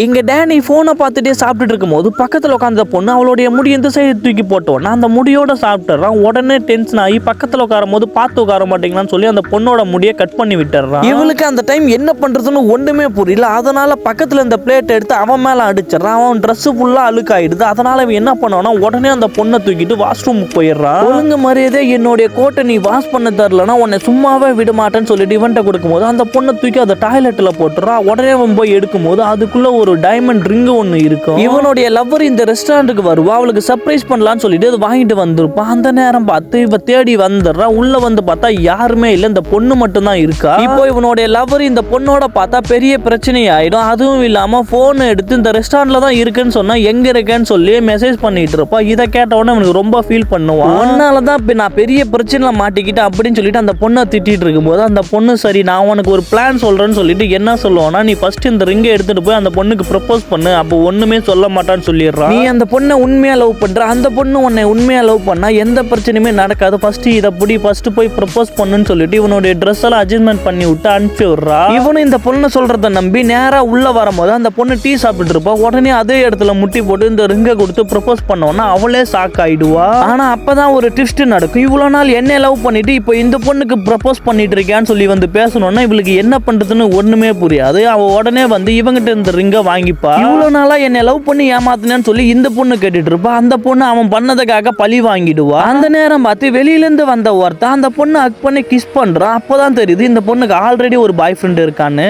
இங்க டேனி போனை பார்த்துட்டே சாப்பிட்டுட்டு இருக்கும்போது பக்கத்துல உட்காந்த பொண்ணு அவளுடைய முடி எந்த சைடு தூக்கி போட்டோன்னா அந்த முடியோட சாப்பிட்டுறான். உடனே டென்ஷன் ஆகி பக்கத்துல உட்காரும் போது பார்த்து உட்கார மாட்டீங்களான்னு சொல்லி அந்த பொண்ணோட முடியை கட் பண்ணி விட்டுறான். இவளுக்கு அந்த டைம் என்ன பண்றதுன்னு ஒண்ணுமே புரியல. அதனால பக்கத்துல இந்த பிளேட் எடுத்து அவன் மேல அடிச்சிடறான். அவன் ட்ரெஸ் ஃபுல்லா அழுக்காயிடுது. அதனால அவன் என்ன பண்ணுவானா உடனே அந்த பொண்ணை தூக்கிட்டு வாஷ்ரூம் போயிடுறான். ஒழுங்கு மரியாதை என்னுடைய கோட்டை நீ வாஷ் பண்ண தரலன்னா உன்னை சும்மாவே விட மாட்டேன்னு சொல்லிட்டு இவன்ட்ட கொடுக்கும்போது அந்த பொண்ணை தூக்கி அதை டாய்லெட்ல போட்டுறான். உடனே அவன் போய் எடுக்கும்போது அதுக்குள்ள ஒரு டைமண்ட் ரிங் ஒன்னு இருக்கும். இவனுடைய லவ்வர் இந்த ரெஸ்டாரண்ட்டுக்கு வருவா. அவளுக்கு சர்ப்ரைஸ் பண்ணலாம்னு சொல்லிட்டு அது வாங்கிட்டு வந்திருப்பான். அந்த நேரம் பார்த்து இவ தேடி வந்துடுறா. உள்ள வந்து பார்த்தா யாருமே இல்ல, இந்த பொண்ணு மட்டும் தான் இருக்கா. இப்போ இவனுடைய லவ்வர் இந்த பொண்ணோட பார்த்தா பெரிய பிரச்சனை ஆயிடும். அதுவும் இல்லாம போன் எடுத்து இந்த ரெஸ்டாரண்ட்ல தான் இருக்குன்னு சொன்னா எங்க இருக்கேன்னு சொல்லி மெசேஜ் பண்ணிட்டு இருப்பா. இதை கேட்ட உடனே அவனுக்கு ரொம்ப ஃபீல் பண்ணுவான். அதனாலதான் இப்ப நான் பெரிய பிரச்சனை மாட்டிக்கிட்டேன் அப்படின்னு சொல்லிட்டு அந்த பொண்ணை திட்டிட்டு இருக்கும்போது அந்த பொண்ணு சரி நான் உனக்கு ஒரு பிளான் சொல்றேன்னு சொல்லிட்டு என்ன சொல்லுவானா, நீ ஃபர்ஸ்ட் இந்த ரிங்கை எடுத்துட்டு போய் அந்த பொண்ணுக்கு ப்ரப்போஸ் பண்ணு, அப்போ ஒண்ணுமே சொல்ல மாட்டான்னு சொல்லிடுறான். நீ அந்த பொண்ணை உண்மையா லவ் பண்ற, அந்த பொண்ணு உன்னை உண்மையா லவ் பண்ணா எந்த பிரச்சனையுமே நடக்காது. ஃபர்ஸ்ட் இதை புடி, ஃபர்ஸ்ட் போய் ப்ரப்போஸ் பண்ணுன்னு சொல்லிட்டு இவனுடைய ட்ரெஸ் எல்லாம் அட்ஜஸ்ட்மெண்ட் பண்ணி விட்டு அனுப்பி விடுறா. இவனு இந்த பொண்ணு சொல்றத நம்பி நேரா உள்ள வரும்போது அந்த பொண்ணு டீ சாப்பிட்டு இருப்பா. உடனே அதே இடத்துல முட்டி போட்டு இந்த ரிங்கை கொடுத்து ப்ரப்போஸ் பண்ணோன்னா அவளே ஷாக் ஆயிடுவா. ஆனா அப்பதான் ஒரு ட்விஸ்ட் நடக்கும். இவ்வளவு நாள் என்ன லவ் பண்ணிட்டு இப்போ இந்த பொண்ணுக்கு ப்ரப்போஸ் பண்ணிட்டு இருக்கான்னு சொல்லி வந்து பேசணும்னா இவளுக்கு என்ன பண்றதுன்னு ஒண்ணுமே புரியாது. அவ உடனே வந்து இவங்கிட்ட இந்த ரிங்கை வாங்கிப்பா. இவ்வளவு நாளா என்னை லவ் பண்ணி ஏமாத்தினேன்னு சொல்லி இந்த பொண்ணு கேட்டுட்டு இருப்பா. அந்த பொண்ணு அவன் பண்ணதுக்காக பழி வாங்கிடுவா. அந்த நேரம் பார்த்து வெளியில இருந்து வந்த ஒருத்தன் அந்த பொண்ணு ஹக் பண்ணி கிஸ் பண்றான். அப்பதான் தெரியுது இந்த பொண்ணுக்கு ஆல்ரெடி ஒரு பாய் ஃப்ரெண்ட் இருக்கான்னு.